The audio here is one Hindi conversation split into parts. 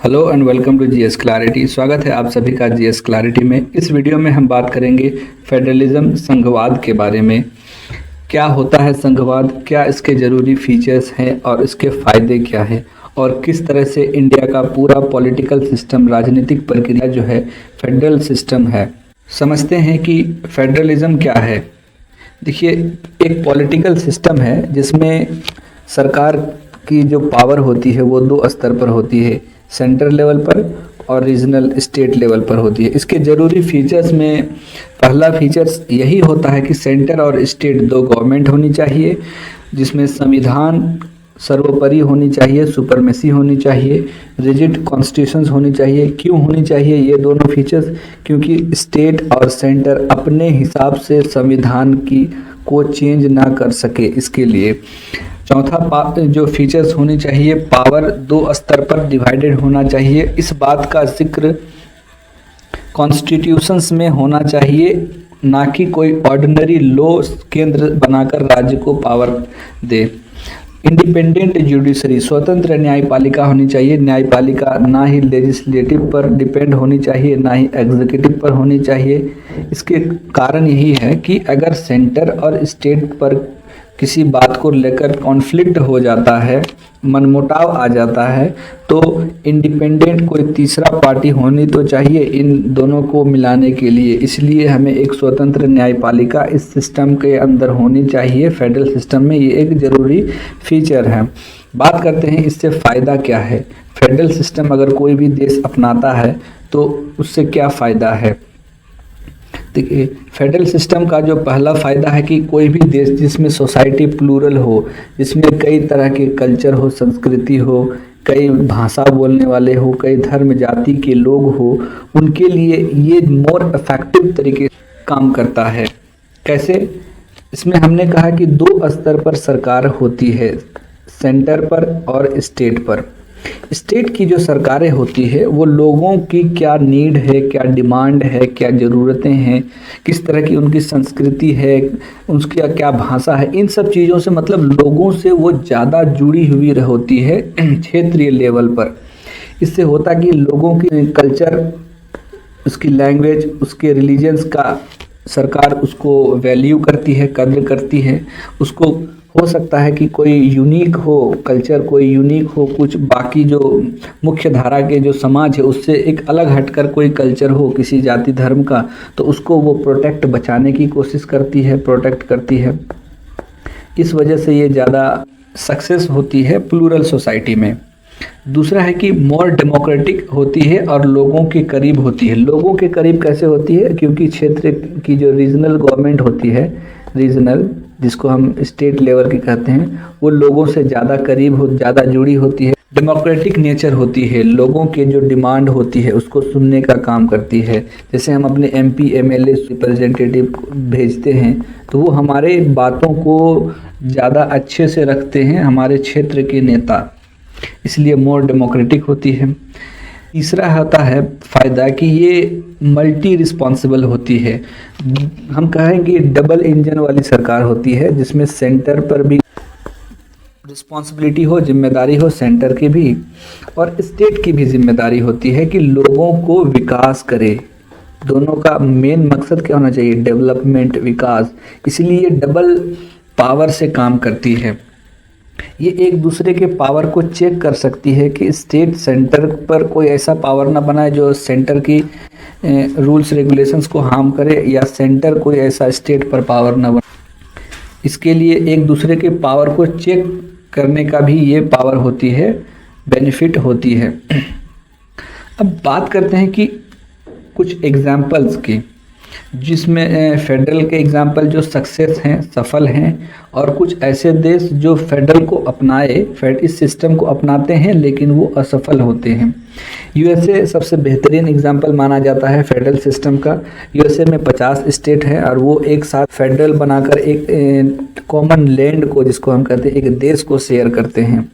Hello and welcome to GS clarity. स्वागत है आप सभी का जीएस क्लैरिटी में। इस वीडियो में हम बात करेंगे फेडरलिज्म संघवाद के बारे में। क्या होता है संघवाद, क्या इसके ज़रूरी फीचर्स हैं और इसके फ़ायदे क्या हैं, और किस तरह से इंडिया का पूरा पॉलिटिकल सिस्टम, राजनीतिक प्रक्रिया जो है फेडरल सिस्टम है। समझते हैं कि फेडरलिज्म क्या है। देखिए, एक पॉलिटिकल सिस्टम है जिसमें सरकार की जो पावर होती है वो दो स्तर पर होती है, सेंट्रल लेवल पर और रीजनल स्टेट लेवल पर होती है। इसके ज़रूरी फीचर्स में पहला फीचर्स यही होता है कि सेंटर और स्टेट दो गवर्नमेंट होनी चाहिए, जिसमें संविधान सर्वोपरि होनी चाहिए, सुपरमेसी होनी चाहिए, रिजिड कॉन्स्टिट्यूशंस होनी चाहिए। क्यों होनी चाहिए ये दोनों फीचर्स? क्योंकि स्टेट और सेंटर अपने हिसाब से संविधान की को चेंज ना कर सके, इसके लिए। चौथा जो फीचर्स होनी चाहिए, पावर दो स्तर पर डिवाइडेड होना चाहिए। इस बात का जिक्र कॉन्स्टिट्यूशंस में होना चाहिए, ना कि कोई ऑर्डिनरी लॉ केंद्र बनाकर राज्य को पावर दे। इंडिपेंडेंट जुडिशरी, स्वतंत्र न्यायपालिका होनी चाहिए। न्यायपालिका ना ही लेजिस्लेटिव पर डिपेंड होनी चाहिए, ना ही एग्जीक्यूटिव पर होनी चाहिए। इसके कारण यही है कि अगर सेंटर और स्टेट पर किसी बात को लेकर कॉन्फ्लिक्ट हो जाता है, मनमुटाव आ जाता है, तो इंडिपेंडेंट कोई तीसरा पार्टी होनी तो चाहिए इन दोनों को मिलाने के लिए। इसलिए हमें एक स्वतंत्र न्यायपालिका इस सिस्टम के अंदर होनी चाहिए। फेडरल सिस्टम में ये एक ज़रूरी फीचर है। बात करते हैं इससे फ़ायदा क्या है। फेडरल सिस्टम अगर कोई भी देश अपनाता है तो उससे क्या फ़ायदा है। देखिए, फेडरल सिस्टम का जो पहला फ़ायदा है कि कोई भी देश जिसमें सोसाइटी प्लूरल हो, जिसमें कई तरह के कल्चर हो, संस्कृति हो, कई भाषा बोलने वाले हो, कई धर्म जाति के लोग हो, उनके लिए ये मोर इफेक्टिव तरीके से काम करता है। कैसे? इसमें हमने कहा कि दो स्तर पर सरकार होती है, सेंटर पर और स्टेट पर। स्टेट की जो सरकारें होती है वो लोगों की क्या नीड है, क्या डिमांड है, क्या ज़रूरतें हैं, किस तरह की उनकी संस्कृति है, उनकी क्या भाषा है, इन सब चीज़ों से मतलब लोगों से वो ज़्यादा जुड़ी हुई होती है क्षेत्रीय लेवल पर। इससे होता कि लोगों की कल्चर, उसकी लैंग्वेज, उसके रिलीजन्स का सरकार उसको वैल्यू करती है, कद्र करती है। उसको हो सकता है कि कोई यूनिक हो कल्चर, कोई यूनिक हो, कुछ बाकी जो मुख्य धारा के जो समाज है उससे एक अलग हटकर कोई कल्चर हो किसी जाति धर्म का, तो उसको वो प्रोटेक्ट, बचाने की कोशिश करती है, प्रोटेक्ट करती है। इस वजह से ये ज़्यादा सक्सेस होती है प्लूरल सोसाइटी में। दूसरा है कि मोर डेमोक्रेटिक होती है और लोगों के करीब होती है। लोगों के करीब कैसे होती है? क्योंकि क्षेत्र की जो रीजनल गवर्नमेंट होती है, रीजनल जिसको हम स्टेट लेवल की कहते हैं, वो लोगों से ज़्यादा करीब हो, ज़्यादा जुड़ी होती है। डेमोक्रेटिक नेचर होती है, लोगों के जो डिमांड होती है उसको सुनने का काम करती है। जैसे हम अपने MP MLA रिप्रेजेंटेटिव भेजते हैं तो वो हमारे बातों को ज़्यादा अच्छे से रखते हैं, हमारे क्षेत्र के नेता, इसलिए मोर डेमोक्रेटिक होती है। तीसरा होता है फ़ायदा कि ये मल्टी रिस्पॉन्सिबल होती है। हम कहेंगे डबल इंजन वाली सरकार होती है, जिसमें सेंटर पर भी रिस्पॉन्सिबिलिटी हो, जिम्मेदारी हो सेंटर की भी, और स्टेट की भी जिम्मेदारी होती है कि लोगों को विकास करे। दोनों का मेन मकसद क्या होना चाहिए? डेवलपमेंट, विकास। इसलिए डबल पावर से काम करती है। ये एक दूसरे के पावर को चेक कर सकती है कि स्टेट सेंटर पर कोई ऐसा पावर ना बनाए जो सेंटर की रूल्स रेगुलेशंस को हार्म करे, या सेंटर कोई ऐसा स्टेट पर पावर ना बनाए। इसके लिए एक दूसरे के पावर को चेक करने का भी ये पावर होती है, बेनिफिट होती है। अब बात करते हैं कि कुछ एग्जाम्पल्स की, जिसमें फेडरल के एग्जाम्पल जो सक्सेस हैं, सफल हैं, और कुछ ऐसे देश जो फेडरल को अपनाए, इस सिस्टम को अपनाते हैं लेकिन वो असफल होते हैं। USA सबसे बेहतरीन एग्जाम्पल माना जाता है फेडरल सिस्टम का। USA में 50 स्टेट है और वो एक साथ फेडरल बनाकर एक कॉमन लैंड को, जिसको हम कहते हैं एक देश को, शेयर करते हैं।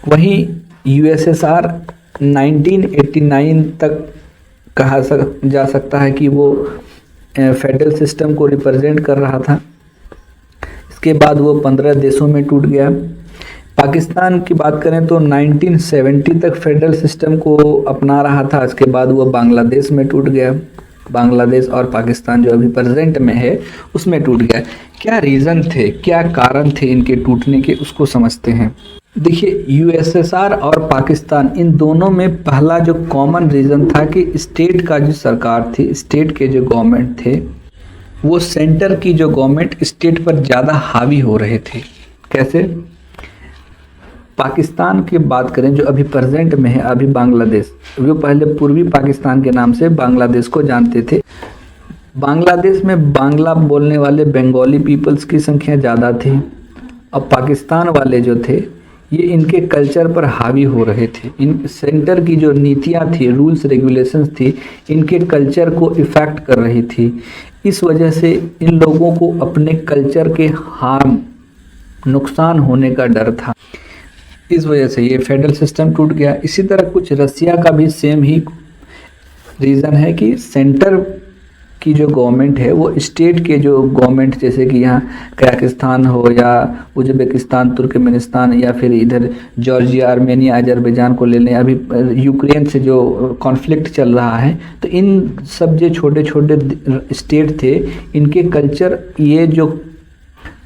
वहीं USSR 1989 तक कहा जा सकता है कि वो फेडरल सिस्टम को रिप्रेजेंट कर रहा था। इसके बाद वो 15 देशों में टूट गया। पाकिस्तान की बात करें तो 1970 तक फेडरल सिस्टम को अपना रहा था, इसके बाद वो बांग्लादेश में टूट गया। बांग्लादेश और पाकिस्तान जो अभी प्रेजेंट में है उसमें टूट गया। क्या रीज़न थे, क्या कारण थे इनके टूटने के, उसको समझते हैं। देखिए, यूएसएसआर और पाकिस्तान इन दोनों में पहला जो कॉमन रीज़न था कि स्टेट का जो सरकार थी, स्टेट के जो गवर्नमेंट थे, वो सेंटर की जो गवर्नमेंट स्टेट पर ज़्यादा हावी हो रहे थे। कैसे? पाकिस्तान की बात करें जो अभी प्रेजेंट में है, अभी बांग्लादेश, वो पहले पूर्वी पाकिस्तान के नाम से बांग्लादेश को जानते थे। बांग्लादेश में बांग्ला बोलने वाले बंगाली पीपल्स की संख्या ज़्यादा थी। अब पाकिस्तान वाले जो थे ये इनके कल्चर पर हावी हो रहे थे। इन सेंटर की जो नीतियाँ थी, रूल्स रेगुलेशंस थी, इनके कल्चर को इफ़ेक्ट कर रही थी। इस वजह से इन लोगों को अपने कल्चर के हार्म, नुकसान होने का डर था। इस वजह से ये फेडरल सिस्टम टूट गया। इसी तरह कुछ रसिया का भी सेम ही रीज़न है कि सेंटर की जो गवर्नमेंट है वो स्टेट के जो गवर्नमेंट, जैसे कि यहाँ कजाकिस्तान हो या उज्बेकिस्तान, तुर्कमेनिस्तान या फिर इधर जॉर्जिया, आर्मेनिया, अजरबैजान को ले लें, अभी यूक्रेन से जो कॉन्फ्लिक्ट चल रहा है, तो इन सब जो छोटे छोटे स्टेट थे, इनके कल्चर ये जो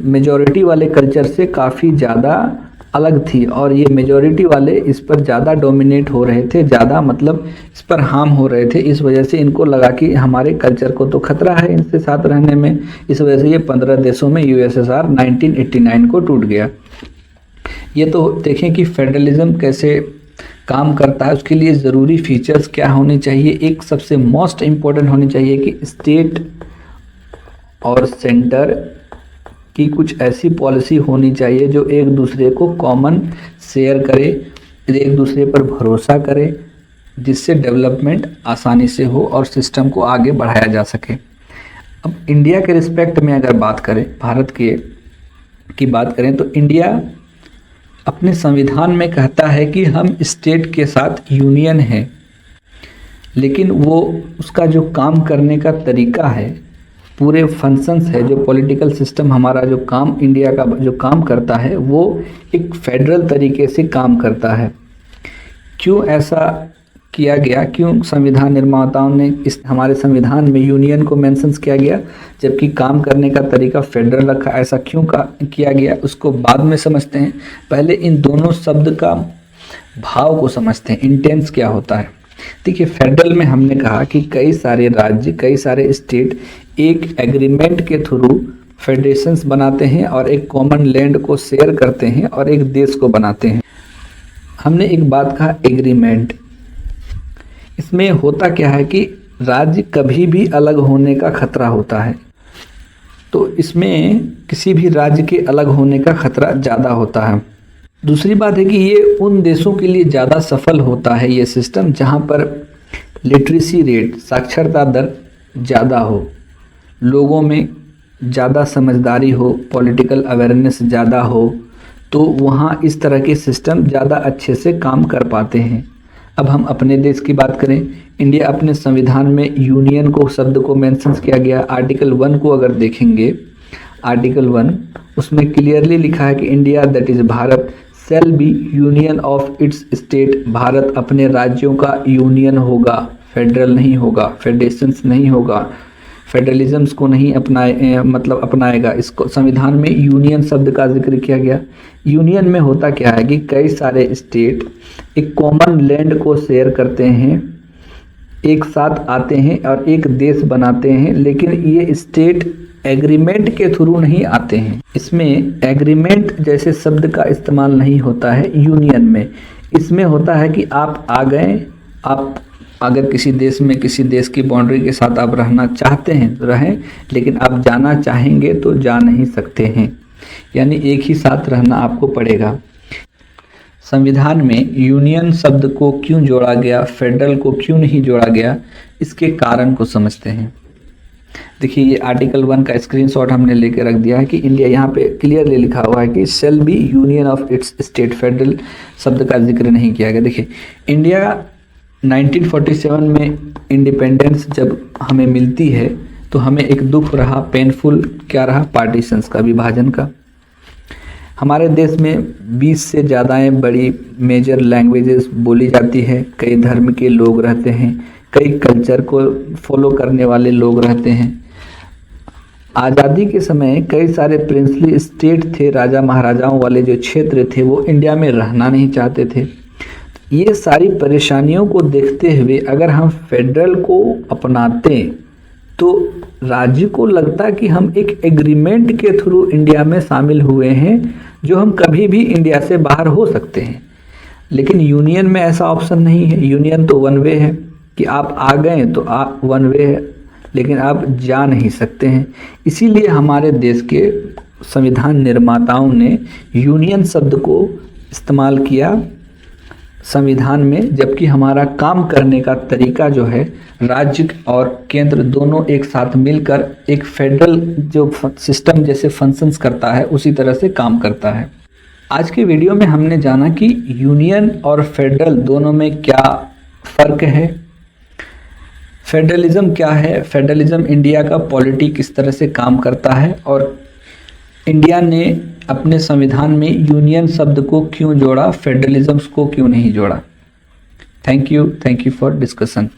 मेजॉरिटी वाले कल्चर से काफ़ी ज़्यादा अलग थी और ये मेजॉरिटी वाले इस पर ज़्यादा डोमिनेट हो रहे थे, ज़्यादा मतलब इस पर हार्म हो रहे थे। इस वजह से इनको लगा कि हमारे कल्चर को तो खतरा है इनसे साथ रहने में। इस वजह से ये 15 देशों में यूएसएसआर 1989 को टूट गया। ये तो देखें कि फेडरलिज्म कैसे काम करता है, उसके लिए ज़रूरी फीचर्स क्या होने चाहिए। एक सबसे मोस्ट इम्पोर्टेंट होनी चाहिए कि स्टेट और सेंटर की कुछ ऐसी पॉलिसी होनी चाहिए जो एक दूसरे को कॉमन शेयर करे, एक दूसरे पर भरोसा करे, जिससे डेवलपमेंट आसानी से हो और सिस्टम को आगे बढ़ाया जा सके। अब इंडिया के रिस्पेक्ट में अगर बात करें, भारत की बात करें, तो इंडिया अपने संविधान में कहता है कि हम स्टेट के साथ यूनियन है, लेकिन वो उसका जो काम करने का तरीका है, पूरे फंक्शंस है, जो पॉलिटिकल सिस्टम हमारा जो काम, इंडिया का जो काम करता है, वो एक फेडरल तरीके से काम करता है। क्यों ऐसा किया गया, क्यों संविधान निर्माताओं ने इस हमारे संविधान में यूनियन को मेंशंस किया गया जबकि काम करने का तरीका फेडरल रखा, ऐसा क्यों किया गया, उसको बाद में समझते हैं। पहले इन दोनों शब्द का भाव को समझते हैं, इंटेंस क्या होता है। देखिए, फेडरल में हमने कहा कि कई सारे राज्य, कई सारे स्टेट एक एग्रीमेंट के थ्रू फेडरेशंस बनाते हैं और एक कॉमन लैंड को शेयर करते हैं और एक देश को बनाते हैं। हमने एक बात कहा, एग्रीमेंट। इसमें होता क्या है कि राज्य कभी भी अलग होने का खतरा होता है, तो इसमें किसी भी राज्य के अलग होने का खतरा ज़्यादा होता है। दूसरी बात है कि ये उन देशों के लिए ज़्यादा सफल होता है ये सिस्टम जहाँ पर लिटरेसी रेट, साक्षरता दर ज़्यादा हो, लोगों में ज़्यादा समझदारी हो, पॉलिटिकल अवेयरनेस ज़्यादा हो, तो वहाँ इस तरह के सिस्टम ज़्यादा अच्छे से काम कर पाते हैं। अब हम अपने देश की बात करें, इंडिया अपने संविधान में यूनियन को शब्द को मेंशन किया गया। आर्टिकल 1 को अगर देखेंगे, आर्टिकल 1 उसमें क्लियरली लिखा है कि India that is Bharat shall be union of its state. Bharat अपने राज्यों का यूनियन होगा, फेडरल नहीं होगा, फेडरेशंस नहीं होगा, फेडरलिज्म्स को नहीं अपनाएगा। इसको संविधान में यूनियन शब्द का जिक्र किया गया। यूनियन में होता क्या है कि कई सारे स्टेट एक कॉमन लैंड को शेयर करते हैं, एक साथ आते हैं और एक देश बनाते हैं, लेकिन ये स्टेट एग्रीमेंट के थ्रू नहीं आते हैं। इसमें एग्रीमेंट जैसे शब्द का इस्तेमाल नहीं होता है यूनियन में। इसमें होता है कि आप आ गए, आप अगर किसी देश में किसी देश की बाउंड्री के साथ आप रहना चाहते हैं तो रहें, लेकिन आप जाना चाहेंगे तो जा नहीं सकते हैं, यानी एक ही साथ रहना आपको पड़ेगा। संविधान में यूनियन शब्द को क्यों जोड़ा गया, फेडरल को क्यों नहीं जोड़ा गया, इसके कारण को समझते हैं। देखिए, ये आर्टिकल 1 का स्क्रीनशॉट हमने लेके रख दिया है कि इंडिया, यहाँ पे क्लियरली लिखा हुआ है कि shall be union of its state, federal शब्द का जिक्र नहीं किया गया। देखिए, इंडिया 1947 में इंडिपेंडेंस जब हमें मिलती है तो हमें एक दुख रहा, पेनफुल क्या रहा, पार्टीशंस का, विभाजन का। हमारे देश में 20 से ज़्यादा बड़ी मेजर लैंग्वेजेस बोली जाती है। कई धर्म के लोग रहते हैं, कई कल्चर को फॉलो करने वाले लोग रहते हैं। आज़ादी के समय कई सारे प्रिंसली स्टेट थे, राजा महाराजाओं वाले जो क्षेत्र थे वो इंडिया में रहना नहीं चाहते थे। ये सारी परेशानियों को देखते हुए अगर हम फेडरल को अपनाते तो राज्य को लगता कि हम एक एग्रीमेंट के थ्रू इंडिया में शामिल हुए हैं, जो हम कभी भी इंडिया से बाहर हो सकते हैं। लेकिन यूनियन में ऐसा ऑप्शन नहीं है। यूनियन तो वन वे है कि आप आ गए तो आप वन वे है, लेकिन आप जा नहीं सकते हैं। इसीलिए हमारे देश के संविधान निर्माताओं ने यूनियन शब्द को इस्तेमाल किया संविधान में, जबकि हमारा काम करने का तरीका जो है राज्य और केंद्र दोनों एक साथ मिलकर एक फेडरल जो सिस्टम जैसे फंक्शंस करता है उसी तरह से काम करता है। आज के वीडियो में हमने जाना कि यूनियन और फेडरल दोनों में क्या फ़र्क है, फेडरलिज्म क्या है, फेडरलिज्म इंडिया का पॉलिटी किस तरह से काम करता है, और इंडिया ने अपने संविधान में यूनियन शब्द को क्यों जोड़ा, फेडरलिज्म को क्यों नहीं जोड़ा। Thank you for discussion.